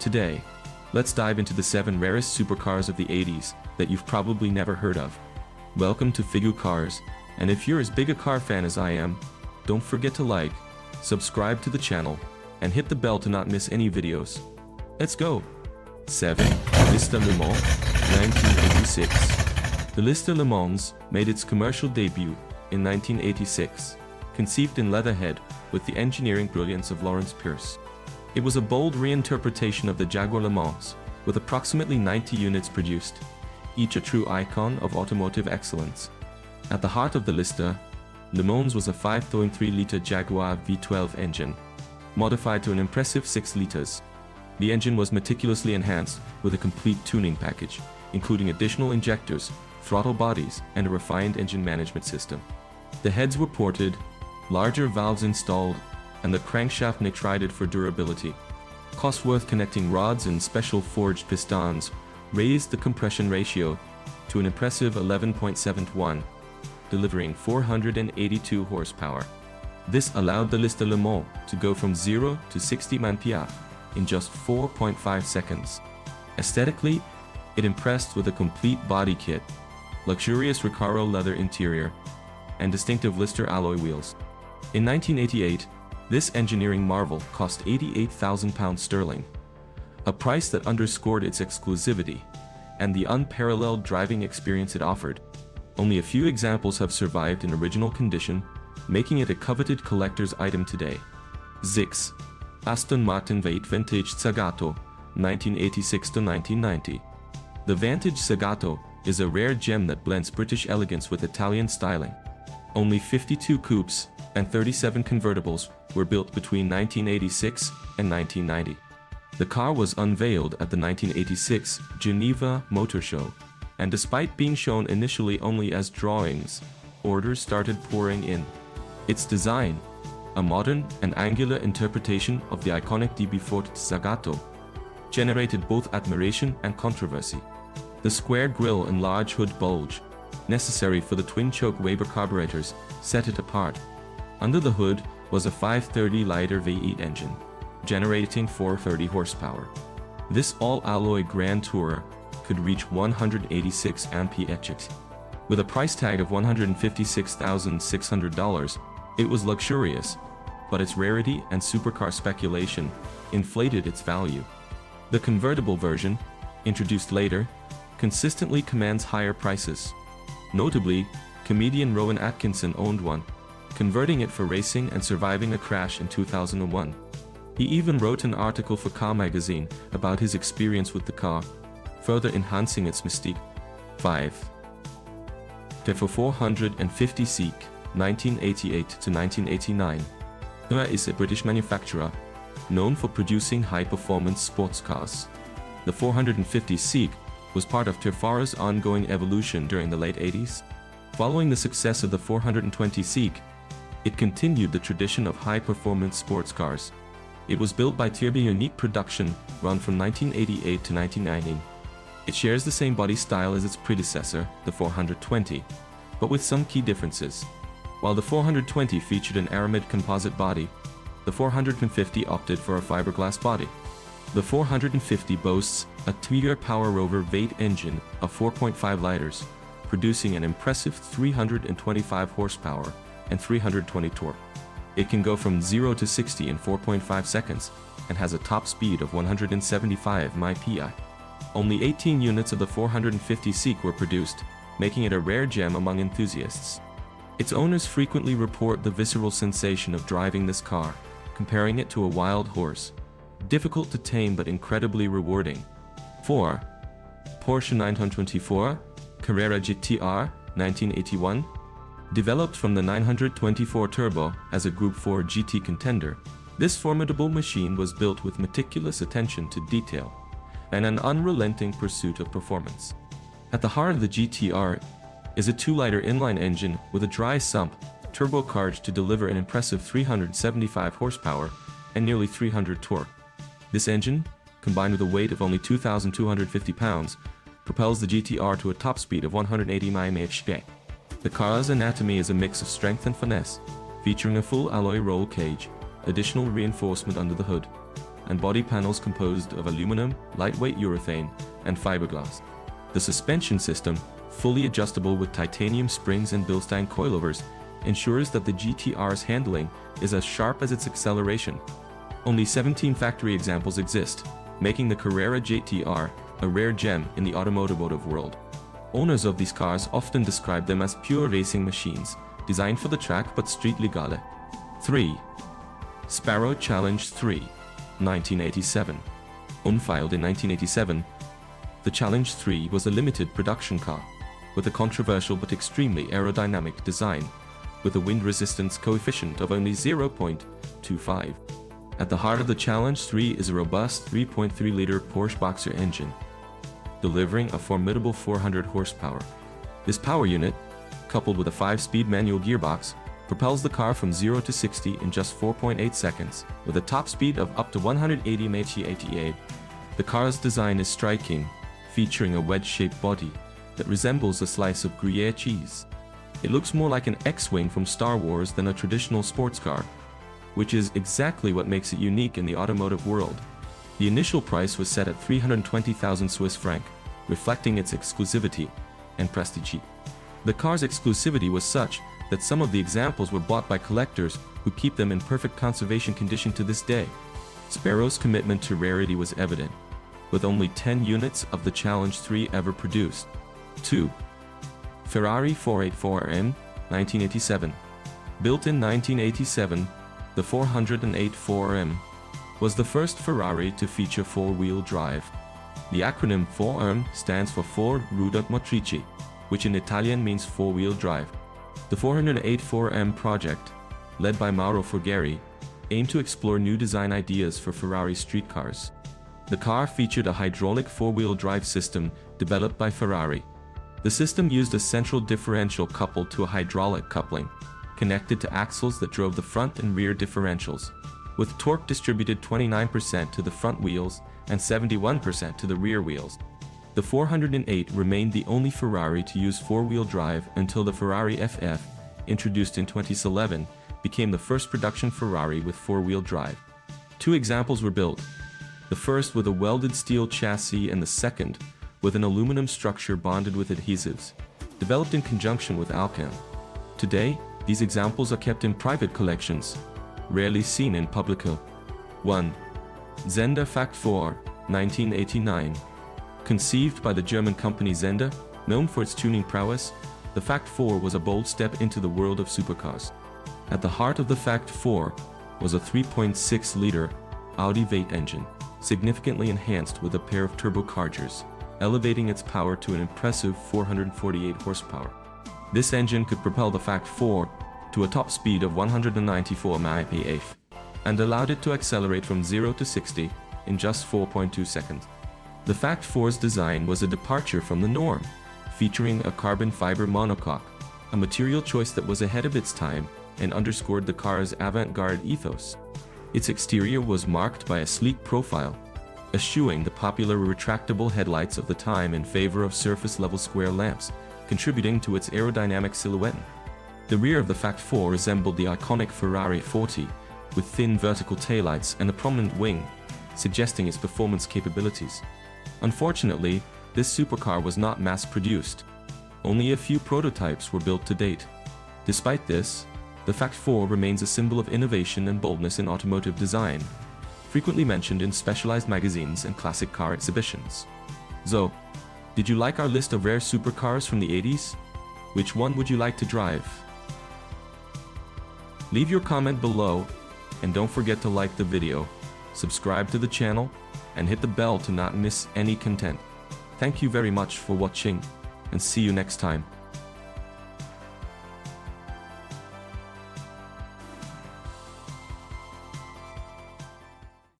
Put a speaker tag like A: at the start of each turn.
A: Today, let's dive into the 7 rarest supercars of the 80s that you've probably never heard of. Welcome to Figu Cars, and if you're as big a car fan as I am, don't forget to like, subscribe to the channel, and hit the bell to not miss any videos. Let's go! 7. Lista Le Mans, 1986. The Lista Le Mans made its commercial debut in 1986, conceived in Leatherhead with the engineering brilliance of Lawrence Pierce. It was a bold reinterpretation of the Jaguar Le Mans, with approximately 90 units produced, each a true icon of automotive excellence. At the heart of the Lista, Le Mans was a 5.3-liter Jaguar V12 engine, modified to an impressive 6 liters. The engine was meticulously enhanced with a complete tuning package, including additional injectors, throttle bodies, and a refined engine management system. The heads were ported, larger valves installed, and the crankshaft nitrided for durability. Cosworth connecting rods and special forged pistons raised the compression ratio to an impressive 11.7:1, delivering 482 horsepower. This allowed the Lista Le Mans to go from 0 to 60 mph in just 4.5 seconds. Aesthetically, it impressed with a complete body kit, luxurious Recaro leather interior, and distinctive Lister alloy wheels. In 1988, this engineering marvel cost £88,000 sterling, a price that underscored its exclusivity and the unparalleled driving experience it offered. Only a few examples have survived in original condition, making it a coveted collector's item today. 6. Aston Martin V8 Vintage Zagato, 1986–1990. The Vantage Zagato is a rare gem that blends British elegance with Italian styling. Only 52 coupes and 37 convertibles were built between 1986 and 1990. The car was unveiled at the 1986 Geneva Motor Show, and despite being shown initially only as drawings, orders started pouring in. Its design, a modern and angular interpretation of the iconic DB4 Zagato, generated both admiration and controversy. The square grille and large hood bulge, necessary for the twin-choke Weber carburetors, set it apart. Under the hood was a 530-liter V8 engine, generating 430 horsepower. This all-alloy Grand Tourer could reach 186 mph. With a price tag of $156,600, it was luxurious, but its rarity and supercar speculation inflated its value. The convertible version, introduced later, consistently commands higher prices. Notably, comedian Rowan Atkinson owned one, converting it for racing and surviving a crash in 2001. He even wrote an article for Car Magazine about his experience with the car, further enhancing its mystique. 5. Tefo 450 Seek, 1988–1989. Tefo is a British manufacturer, known for producing high-performance sports cars. The 450 Seek was part of Tefara's ongoing evolution during the late 80s. Following the success of the 420 Seek, it continued the tradition of high-performance sports cars. It was built by Tirby Unique Production, run from 1988 to 1990. It shares the same body style as its predecessor, the 420, but with some key differences. While the 420 featured an aramid composite body, the 450 opted for a fiberglass body. The 450 boasts a two-liter Power Rover V8 engine of 4.5 liters, producing an impressive 325 horsepower and 320 torque. It can go from 0 to 60 in 4.5 seconds and has a top speed of 175 mph. Only 18 units of the 450 Seek were produced, making it a rare gem among enthusiasts. Its owners frequently report the visceral sensation of driving this car, comparing it to a wild horse. Difficult to tame but incredibly rewarding. 4. Porsche 924 Carrera GTR, 1981. Developed from the 924 Turbo as a Group 4 GT contender, this formidable machine was built with meticulous attention to detail and an unrelenting pursuit of performance. At the heart of the GTR is a 2-liter inline engine with a dry sump turbocharged to deliver an impressive 375 horsepower and nearly 300 torque. This engine, combined with a weight of only 2,250 pounds, propels the GTR to a top speed of 180 mph. The car's anatomy is a mix of strength and finesse, featuring a full alloy roll cage, additional reinforcement under the hood, and body panels composed of aluminum, lightweight urethane, and fiberglass. The suspension system, fully adjustable with titanium springs and Bilstein coilovers, ensures that the GTR's handling is as sharp as its acceleration. Only 17 factory examples exist, making the Carrera GTR a rare gem in the automotive world. Owners of these cars often describe them as pure racing machines, designed for the track but street legal. 3. Sparrow Challenge 3, 1987. Unveiled in 1987, the Challenge 3 was a limited production car, with a controversial but extremely aerodynamic design, with a wind resistance coefficient of only 0.25. At the heart of the Challenge 3 is a robust 3.3-liter Porsche Boxer engine, delivering a formidable 400 horsepower. This power unit, coupled with a 5-speed manual gearbox, propels the car from 0 to 60 in just 4.8 seconds, with a top speed of up to 180 mph. The car's design is striking, featuring a wedge-shaped body that resembles a slice of Gruyere cheese. It looks more like an X-Wing from Star Wars than a traditional sports car, which is exactly what makes it unique in the automotive world. The initial price was set at 320,000 Swiss franc, reflecting its exclusivity and prestige. The car's exclusivity was such that some of the examples were bought by collectors who keep them in perfect conservation condition to this day. Sparrow's commitment to rarity was evident, with only 10 units of the Challenge 3 ever produced. 2. Ferrari 484M, 1987. Built in 1987, the 408 4M was the first Ferrari to feature four-wheel drive. The acronym 4M stands for Four Ruote Motrici, which in Italian means four-wheel drive. The 408 4M project, led by Mauro Forghieri, aimed to explore new design ideas for Ferrari street cars. The car featured a hydraulic four-wheel drive system developed by Ferrari. The system used a central differential coupled to a hydraulic coupling, connected to axles that drove the front and rear differentials, with torque distributed 29% to the front wheels and 71% to the rear wheels. The 408 remained the only Ferrari to use four-wheel drive until the Ferrari FF, introduced in 2011, became the first production Ferrari with four-wheel drive. Two examples were built, the first with a welded steel chassis and the second with an aluminum structure bonded with adhesives, developed in conjunction with Alcan. Today, these examples are kept in private collections, rarely seen in public. 1. Zender Fact 4, 1989. Conceived by the German company Zender, known for its tuning prowess, the Fact 4 was a bold step into the world of supercars. At the heart of the Fact 4 was a 3.6-liter Audi V8 engine, significantly enhanced with a pair of turbochargers, elevating its power to an impressive 448 horsepower. This engine could propel the Fact 4 to a top speed of 194 mph, and allowed it to accelerate from 0 to 60 in just 4.2 seconds. The Fact 4's design was a departure from the norm, featuring a carbon fiber monocoque, a material choice that was ahead of its time and underscored the car's avant-garde ethos. Its exterior was marked by a sleek profile, eschewing the popular retractable headlights of the time in favor of surface-level square lamps, contributing to its aerodynamic silhouette. The rear of the Fact 4 resembled the iconic Ferrari 40, with thin vertical taillights and a prominent wing, suggesting its performance capabilities. Unfortunately, this supercar was not mass-produced. Only a few prototypes were built to date. Despite this, the Fact 4 remains a symbol of innovation and boldness in automotive design, frequently mentioned in specialized magazines and classic car exhibitions. So, did you like our list of rare supercars from the 80s? Which one would you like to drive? Leave your comment below, and don't forget to like the video, subscribe to the channel, and hit the bell to not miss any content. Thank you very much for watching, and see you next time.